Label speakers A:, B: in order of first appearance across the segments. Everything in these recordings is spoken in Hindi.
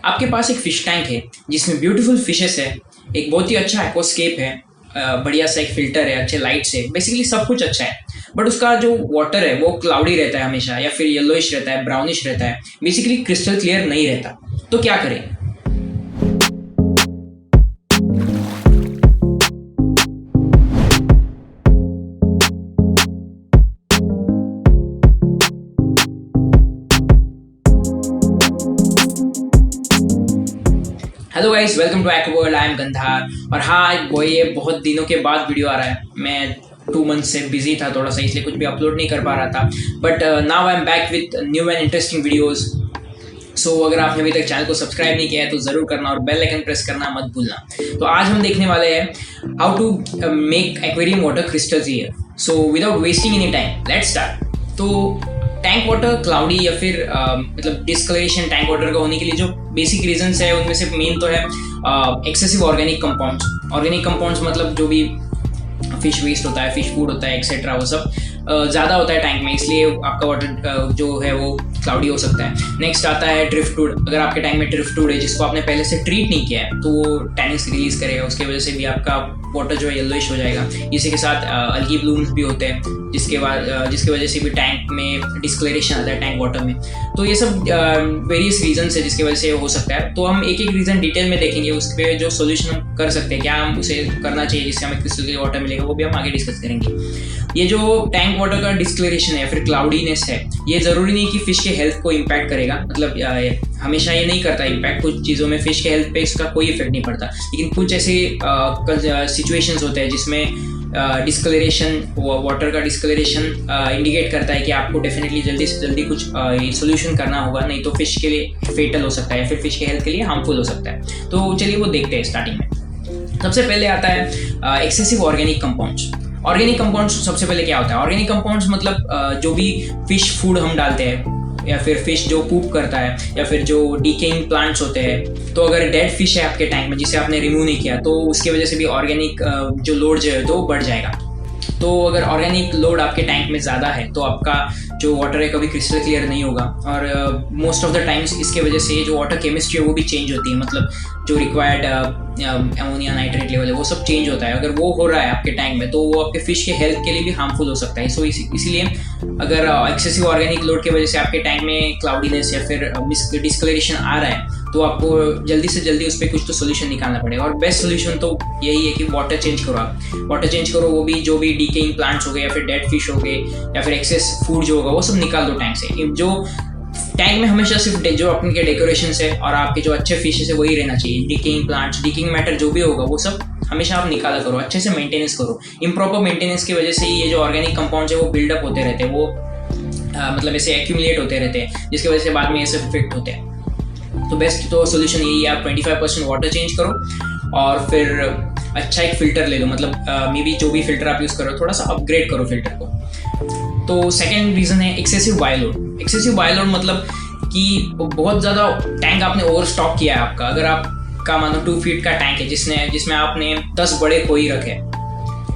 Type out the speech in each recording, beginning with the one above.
A: आपके पास एक फ़िश टैंक है जिसमें ब्यूटीफुल फिशेस है, एक बहुत ही अच्छा एक्वास्केप है, बढ़िया सा एक फ़िल्टर है, अच्छे लाइट्स है, बेसिकली सब कुछ अच्छा है। बट उसका जो वाटर है वो क्लाउडी रहता है हमेशा, या फिर येलोइश रहता है, ब्राउनिश रहता है, बेसिकली क्रिस्टल क्लियर नहीं रहता। तो क्या करें? Hello guys, welcome to Aquaworld. I am Gandhar. और हाँ बोय, ये बहुत दिनों के बाद वीडियो आ रहा है। मैं 2 मंथ से बिजी था थोड़ा सा, इसलिए कुछ भी अपलोड नहीं कर पा रहा था। But now I am back with new and interesting videos. So अगर आपने अभी तक चैनल को सब्सक्राइब नहीं किया है तो ज़रूर करना और बेल आइकन प्रेस करना मत भूलना। तो आज हम देखने वाले हैं how to make aquarium water crystal clear. So without wasting any time, let's start. तो टैंक वाटर क्लाउडी या फिर मतलब डिस्कलरेशन टैंक वाटर का होने के लिए जो बेसिक रीजंस है उनमें से मेन तो है excessive organic compounds. Organic compounds मतलब जो भी फिश वेस्ट होता है, फिश फूड होता है, एक्सेट्रा, वो सब ज़्यादा होता है टैंक में, इसलिए आपका वाटर जो है वो क्लाउडी हो सकता है। नेक्स्ट आता है ड्रिफ्टवुड। अगर आपके टैंक में ड्रिफ्टवुड है जिसको आपने पहले से ट्रीट नहीं किया है तो वो टैनिंग्स रिलीज करेगा, उसकी वजह से भी आपका वाटर जो है येलोइश हो जाएगा। इसी के साथ अल्गी ब्लूम्स भी होते हैं जिसकी वजह से भी टैंक में डिस्कलरेशन आता है टैंक वाटर में। तो ये सब वेरियस रीजंस है जिसकी वजह से हो सकता है। तो हम एक एक रीज़न डिटेल में देखेंगे, उस पर जो सोल्यूशन हम कर सकते हैं, क्या हम उसे करना चाहिए जिससे हमें क्रिस्टल क्लियर वाटर मिलेगा, वो भी हम आगे डिस्कस करेंगे। ये जो टैंक वाटर का डिस्कलरेशन है या फिर क्लाउडीनेस है, ये ज़रूरी नहीं कि फ़िश के हेल्थ को इम्पैक्ट करेगा। मतलब हमेशा ये नहीं करता इम्पैक्ट। कुछ चीज़ों में फ़िश के हेल्थ पे इसका कोई इफेक्ट नहीं पड़ता, लेकिन कुछ ऐसे सिचुएशंस होते हैं जिसमें डिस्कलरेशन, वाटर का डिस्कलरेशन इंडिकेट करता है कि आपको डेफिनेटली जल्दी से जल्दी कुछ सोल्यूशन करना होगा, नहीं तो फिश के लिए फेटल हो सकता है या फिर फिश के हेल्थ के लिए हार्मफुल हो सकता है। तो चलिए वो देखते हैं। स्टार्टिंग में सबसे पहले आता है excessive organic compounds. Organic compounds सबसे पहले क्या होता है? ऑर्गेनिक कंपाउंड्स मतलब जो भी फिश फूड हम डालते हैं या फिर फिश जो पूप करता है या फिर जो डीकेइंग प्लांट्स होते हैं, तो अगर डेड फिश है आपके टैंक में जिसे आपने रिमूव नहीं किया तो उसकी वजह से भी ऑर्गेनिक जो लोड जो है तो बढ़ जाएगा। तो अगर ऑर्गेनिक लोड आपके टैंक में ज़्यादा है तो आपका जो वाटर है कभी क्रिस्टल क्लियर नहीं होगा। और मोस्ट ऑफ द टाइम्स इसके वजह से जो वाटर केमिस्ट्री है वो भी चेंज होती है। मतलब जो रिक्वायर्ड अमोनिया नाइट्रेट लेवल है वो सब चेंज होता है। अगर वो हो रहा है आपके टैंक में तो वो आपके फिश के हेल्थ के लिए भी हार्मफुल हो सकता है। सो इसीलिए अगर एक्सेसिव ऑर्गेनिक लोड की वजह से आपके टैंक में क्लाउडीनेस या फिर डिस्कलरेशन आ रहा है तो आपको जल्दी से जल्दी उस पर कुछ तो सोल्यूशन निकालना पड़ेगा। और बेस्ट सोल्यूशन तो यही है कि वाटर चेंज करो। आप वाटर चेंज करो, वो भी जो भी डीकेइंग प्लांट्स हो गए या फिर डेड फिश हो गए या फिर एक्सेस फूड जो होगा वो सब निकाल दो टैंक से। जो टैंक में हमेशा सिर्फ जो अपने के डेकोरेशन है और आपके जो अच्छे फिशेस है वही रहना चाहिए। डीकेइंग प्लांट्स, डीकेइंग मैटर जो भी होगा वो सब हमेशा आप निकाला करो, अच्छे से मेंटेनेंस करो। इम्प्रॉपर मेंटेनेंस की वजह से ये जो ऑर्गेनिक कंपाउंड्स है वो बिल्डअप होते रहते हैं, वो मतलब ऐसे एक्यूमुलेट होते रहते हैं जिसकी वजह से बाद में ऐसे इफेक्ट होते हैं। तो बेस्ट तो सोल्यूशन यही है, आप 25% वाटर चेंज करो और फिर अच्छा एक फ़िल्टर ले लो। मतलब मे बी जो भी फ़िल्टर आप यूज़ करो थोड़ा सा अपग्रेड करो फ़िल्टर को। तो सेकेंड रीज़न है एक्सेसिव बायोलोड। एक्सेसिव बायोलोड मतलब कि बहुत ज़्यादा टैंक आपने ओवर स्टॉक किया है आपका। अगर आपका मानो 2 फीट का टैंक है जिसमें आपने 10 बड़े कोई रखे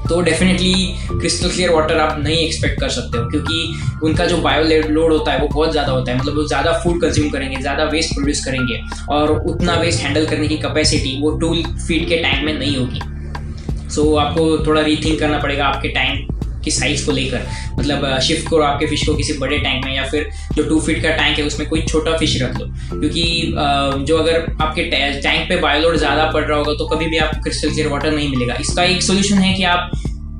A: तो डेफिनेटली क्रिस्टल क्लियर वाटर आप नहीं एक्सपेक्ट कर सकते हो, क्योंकि उनका जो बायो लोड होता है वो बहुत ज़्यादा होता है। मतलब वो ज़्यादा फूड कंज्यूम करेंगे, ज़्यादा वेस्ट प्रोड्यूस करेंगे और उतना वेस्ट हैंडल करने की कैपेसिटी वो 2 फीट के टैंक में नहीं होगी। सो आपको थोड़ा रीथिंक करना पड़ेगा आपके टैंक की साइज़ को लेकर। मतलब शिफ्ट करो आपके फिश को किसी बड़े टैंक में, या फिर जो 2 फीट का टैंक है उसमें कोई छोटा फिश रख लो, क्योंकि जो अगर आपके टैंक पे बायोलोड ज़्यादा पड़ रहा होगा तो कभी भी आपको क्रिस्टल क्लियर वाटर नहीं मिलेगा। इसका एक सोल्यूशन है कि आप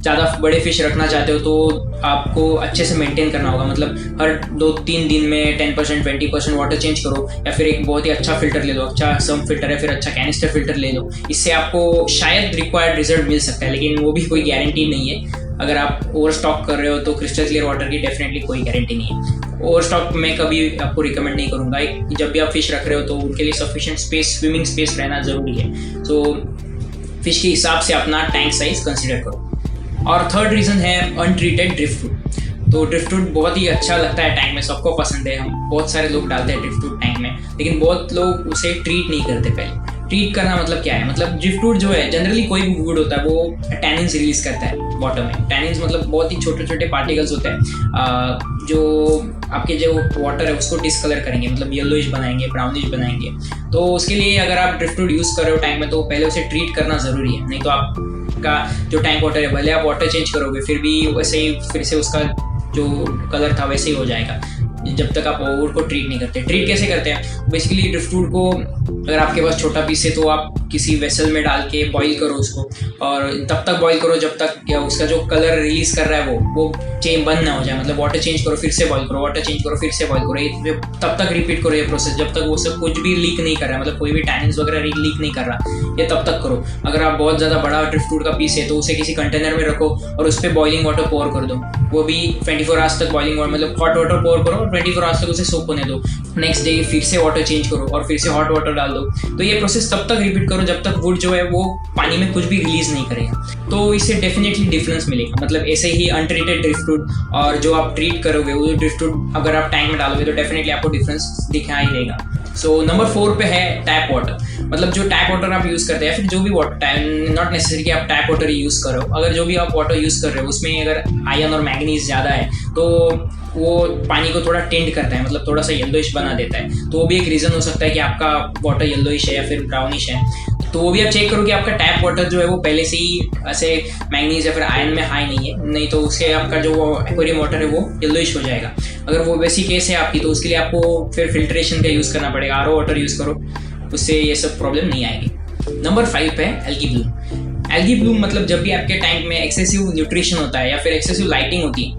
A: ज़्यादा बड़े फिश रखना चाहते हो तो आपको अच्छे से मेंटेन करना होगा। मतलब हर 2-3 दिन में 10% 20% वाटर चेंज करो, या फिर एक बहुत ही अच्छा फिल्टर ले लो, अच्छा सम फिल्टर है, फिर अच्छा कैनिस्टर फिल्टर ले लो। इससे आपको शायद रिक्वायर्ड रिजल्ट मिल सकता है, लेकिन वो भी कोई गारंटी नहीं है। अगर आप ओवर स्टॉक कर रहे हो तो क्रिस्टल क्लियर वाटर की डेफिनेटली कोई गारंटी नहीं है। ओवर स्टॉक मैं कभी आपको रिकमेंड नहीं करूँगा। जब भी आप फिश रख रहे हो तो उनके लिए सफिशिएंट स्पेस, स्विमिंग स्पेस रहना ज़रूरी है। सो फिश के हिसाब से अपना टैंक साइज कंसिडर करो। और थर्ड रीज़न है अनट्रीटेड ड्रिफ्टवुड। तो ड्रिफ्टवुड बहुत ही अच्छा लगता है टैंक में, सबको पसंद है। हम बहुत सारे लोग डालते हैं ड्रिफ्टवुड टैंक में, लेकिन बहुत लोग उसे ट्रीट नहीं करते। पहले ट्रीट करना मतलब क्या है? मतलब ड्रिफ्टवुड जो है जनरली कोई भी वुड होता है वो टैनिन्स रिलीज करता है वाटर में। टैनिन्स मतलब बहुत ही छोटे छोटे पार्टिकल्स होते हैं जो आपके जो वाटर है उसको डिसकलर करेंगे, मतलब येलोइश बनाएंगे, ब्राउनिश बनाएंगे। तो उसके लिए अगर आप ड्रिफ्टवुड यूज़ कर रहे हो टैंक में तो पहले उसे ट्रीट करना ज़रूरी है, नहीं तो आपका जो टैंक वाटर है भले आप वाटर चेंज करोगे फिर भी वैसे ही फिर से उसका जो कलर था वैसे ही हो जाएगा जब तक आप वुड को ट्रीट नहीं करते। ट्रीट कैसे करते हैं? बेसिकली ड्रिफ्टवुड को अगर आपके पास छोटा पीस है तो आप किसी वेसल में डाल के बॉईल करो उसको, और तब तक बॉईल करो जब तक क्या उसका जो कलर रिलीज कर रहा है वो चेंज बंद ना हो जाए। मतलब वाटर चेंज करो फिर से बॉईल करो, वाटर चेंज करो फिर से बॉईल करो, ये तब तक रिपीट करो ये प्रोसेस जब तक वो सब कुछ भी लीक नहीं कर रहा है, मतलब कोई भी टैनिंग्स वगैरह लीक नहीं कर रहा, ये तब तक करो। अगर आप बहुत ज़्यादा बड़ा ड्रिफ्टवुड का पीस है तो उसे किसी कंटेनर में रखो और उस पर बॉइलिंग वाटर पोर कर दो, वो भी 24 आवर्स तक बॉइलिंग वाटर मतलब हॉट वाटर पोर करो और 24 आवर्स तक उसे सोक होने दो। नेक्स्ट डे फिर से वाटर चेंज करो और फिर से हॉट वाटर डाल दो। तो ये प्रोसेस तब तक रिपीट करो जब तक वुड जो है वो पानी में कुछ भी रिलीज नहीं करेगा। तो इससे डेफिनेटली डिफरेंस मिलेगा। मतलब ऐसे ही अनट्रीटेड ड्रिफ्टवुड और जो आप ट्रीट करोगे वो ड्रिफ्टवुड अगर आप टैंक में डालोगे तो डेफिनेटली आपको डिफरेंस दिखाई देगा। सो नंबर 4 पे है टैप वाटर। मतलब जो टैप वाटर आप यूज़ करते हैं फिर जो भी वाटर, नॉट नेसेसरी कि आप टैप वाटर यूज़ करो, अगर जो भी आप वाटर यूज़ कर रहे हो उसमें अगर आयरन और मैग्नीज ज़्यादा है तो वो पानी को थोड़ा टेंट करता है, मतलब थोड़ा सा येलोइश बना देता है। तो वो भी एक रीज़न हो सकता है कि आपका वाटर येलोइश है या फिर ब्राउनिश है। तो वो भी आप चेक करो कि आपका टैप वाटर जो है वो पहले से ही ऐसे मैग्नीज या फिर आयरन में हाई नहीं है, नहीं तो उससे आपका जो एक्वेरियम वाटर है वो येलोइश हो जाएगा। अगर वो वैसी केस है आपकी तो उसके लिए आपको फिर फिल्ट्रेशन का यूज़ करना पड़ेगा, आरओ वाटर यूज़ करो, उससे ये सब प्रॉब्लम नहीं आएगी। नंबर 5 पे एल्गी ब्लूम। एल्गी ब्लूम मतलब जब भी आपके टैंक में एक्सेसिव न्यूट्रिशन होता है या फिर एक्सेसिव लाइटिंग होती है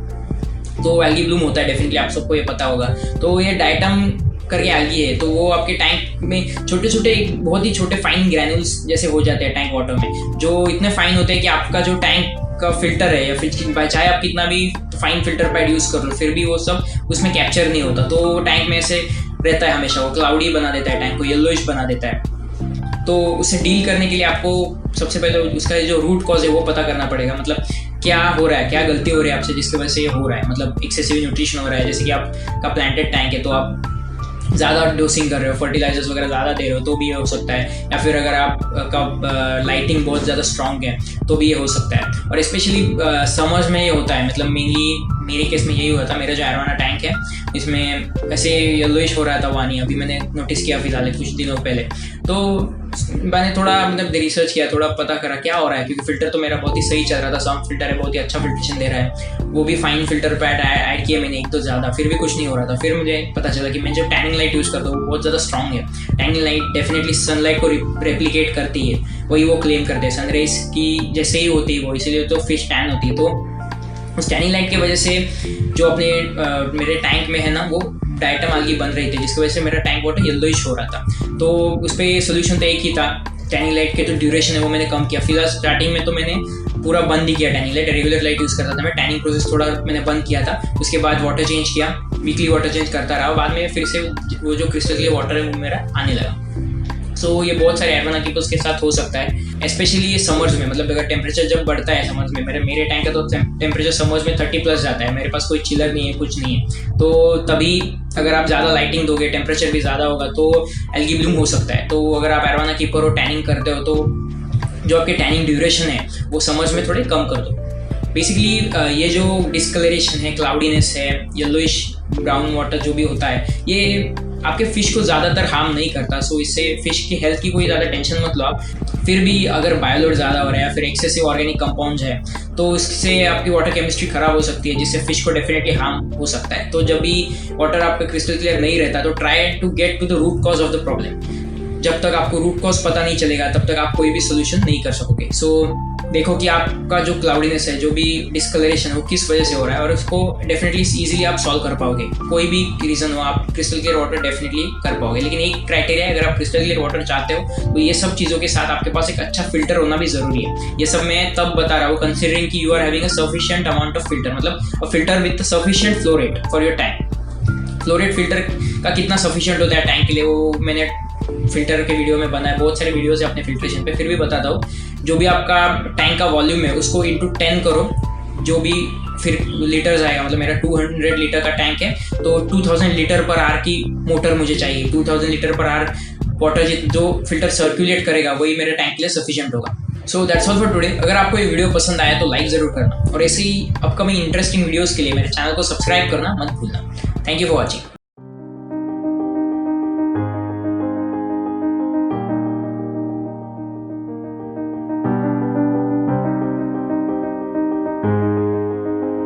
A: तो एल्गी ब्लूम होता है, डेफिनेटली आप सबको ये पता होगा। तो ये डायटम करके एल्गी है, तो वो आपके टैंक में छोटे छोटे बहुत ही छोटे फाइन ग्रैन्यूल्स जैसे हो जाते हैं टैंक वाटर में, जो इतने फाइन होते हैं कि आपका जो टैंक का फिल्टर है या फिर चाहे आप कितना भी फाइन फिल्टर पैड यूज़ कर लो फिर भी वो सब उसमें कैप्चर नहीं होता। तो टैंक में ऐसे रहता है हमेशा, वो क्लाउडी बना देता है टैंक को, येलोइश बना देता है। तो उसे डील करने के लिए आपको सबसे पहले उसका जो रूट कॉज है वो पता करना पड़ेगा। मतलब क्या हो रहा है, क्या गलती हो रही है आपसे जिसकी वजह से ये हो रहा है। मतलब एक्सेसिव न्यूट्रिशन हो रहा है, जैसे कि आपका प्लांटेड टैंक है तो आप ज़्यादा डोसिंग कर रहे हो, फर्टिलाइजर्स वगैरह ज़्यादा दे रहे हो तो भी ये हो सकता है, या फिर अगर आपका लाइटिंग बहुत ज़्यादा स्ट्रॉन्ग है तो भी ये हो सकता है। और स्पेशली समर्स में ये होता है, मतलब मेनली मेरे केस में यही हुआ था। मेरा जो एरोवाना टैंक है इसमें ऐसे येलोइश हो रहा था पानी, अभी मैंने नोटिस किया फिलहाल कुछ दिनों पहले। तो मैंने थोड़ा मतलब रिसर्च किया, थोड़ा पता करा क्या हो रहा है, क्योंकि फिल्टर तो मेरा बहुत ही सही चल रहा था, सम फिल्टर है बहुत ही अच्छा फिल्ट्रेशन दे रहा है, वो भी फाइन फिल्टर पैड ऐड किया मैंने एक तो ज़्यादा, फिर भी कुछ नहीं हो रहा था। फिर मुझे पता चला कि मैं जो टैनिंग लाइट यूज़ करता हूँ वो बहुत ज़्यादा स्ट्रॉन्ग है। टैनिंग लाइट डेफिनेटली सनलाइट को रेप्लिकेट करती है, वही वो क्लेम करते हैं, सनराइज की जैसे ही होती है वो, इसीलिए तो फिश टैन होती है। तो उस टैनिंग लाइट की वजह से जो अपने मेरे टैंक में है ना वो डायटम एल्गी बन रही थी, जिसकी वजह से मेरा टैंक वाटर येलोइश हो रहा था। तो उस पर सोल्यूशन तो एक ही था, टैनिंग लाइट के जो ड्यूरेशन है वो मैंने कम किया। फिलहाल स्टार्टिंग में तो मैंने पूरा बंद ही किया tanning light, regular light use करता था मैं, टैनिंग प्रोसेस थोड़ा मैंने बंद किया था। उसके बाद वाटर चेंज किया, वीकली वाटर चेंज करता रहा, बाद में फिर से वो जो क्रिस्टल क्लियर वाटर है वो मेरा आने लगा। सो ये बहुत सारे एरोवाना कीपर्स के साथ हो सकता है, स्पेशली ये समर्स में। मतलब अगर टेम्परेचर जब बढ़ता है समर्स में, मेरे टैंक का तो टेम्परेचर समर्स में 30+ जाता है, मेरे पास कोई चिलर नहीं है, कुछ नहीं है, तो तभी अगर आप ज़्यादा लाइटिंग दोगे, टेम्परेचर भी ज़्यादा होगा तो एल्गी ब्लूम हो सकता है। तो अगर आप एरोवाना कीपर हो, टैनिंग करते हो, तो जो आपके टैनिंग ड्यूरेशन है वो समर्स में थोड़े कम कर दो। बेसिकली ये जो डिस्कलरेशन है, क्लाउडीनेस है, येलोइश ब्राउन वाटर जो भी होता है, ये आपके फिश को ज़्यादातर हार्म नहीं करता। सो इससे फिश की हेल्थ की कोई ज़्यादा टेंशन मत लो आप। फिर भी अगर बायोलोड ज़्यादा हो रहा है या फिर एक्सेसिव ऑर्गेनिक कंपाउंड्स है तो इससे आपकी वाटर केमिस्ट्री खराब हो सकती है, जिससे फिश को डेफिनेटली हार्म हो सकता है। तो जब भी वाटर आपका क्रिस्टल क्लियर नहीं रहता तो try to get to the root cause of the problem. जब तक आपको रूट कॉज पता नहीं चलेगा तब तक आप कोई भी सोल्यूशन नहीं कर सकोगे। सो देखो कि आपका जो क्लाउडीनेस है, जो भी डिस्कलरेशन है वो किस वजह से हो रहा है, और उसको डेफिनेटली इजीली आप सॉल्व कर पाओगे। कोई भी रीज़न हो आप क्रिस्टल क्लियर वाटर डेफिनेटली कर पाओगे। लेकिन एक क्राइटेरिया है, अगर आप क्रिस्टल क्लियर वाटर चाहते हो तो ये सब चीज़ों के साथ आपके पास एक अच्छा फिल्टर होना भी ज़रूरी है। ये सब मैं तब बता रहा हूँ कंसिडरिंग कि you are having a sufficient amount of filter, मतलब a filter with sufficient flow rate for your tank. Flow rate filter का कितना सफिशिएंट होता है टैंक के लिए वो मैंने फिल्टर के वीडियो में बनाया, बहुत सारे वीडियोस है अपने फिल्ट्रेशन पे, फिर भी बताता हूँ। जो भी आपका टैंक का वॉल्यूम है उसको इंटू 10 करो, जो भी फिर लीटर्स आएगा। मतलब मेरा 200 लीटर का टैंक है तो 2000 लीटर पर आवर की मोटर मुझे चाहिए। 2000 लीटर पर आवर वाटर जो फिल्टर सर्कुलेट करेगा वही मेरे टैंक के लिए सफिशिएंट होगा। So that's all for today. अगर आपको ये वीडियो पसंद आया तो लाइक ज़रूर करना, और ऐसी ही अपकमिंग इंटरेस्टिंग वीडियोज़ के लिए मेरे चैनल को सब्सक्राइब करना मत भूलना। Thank you for watching.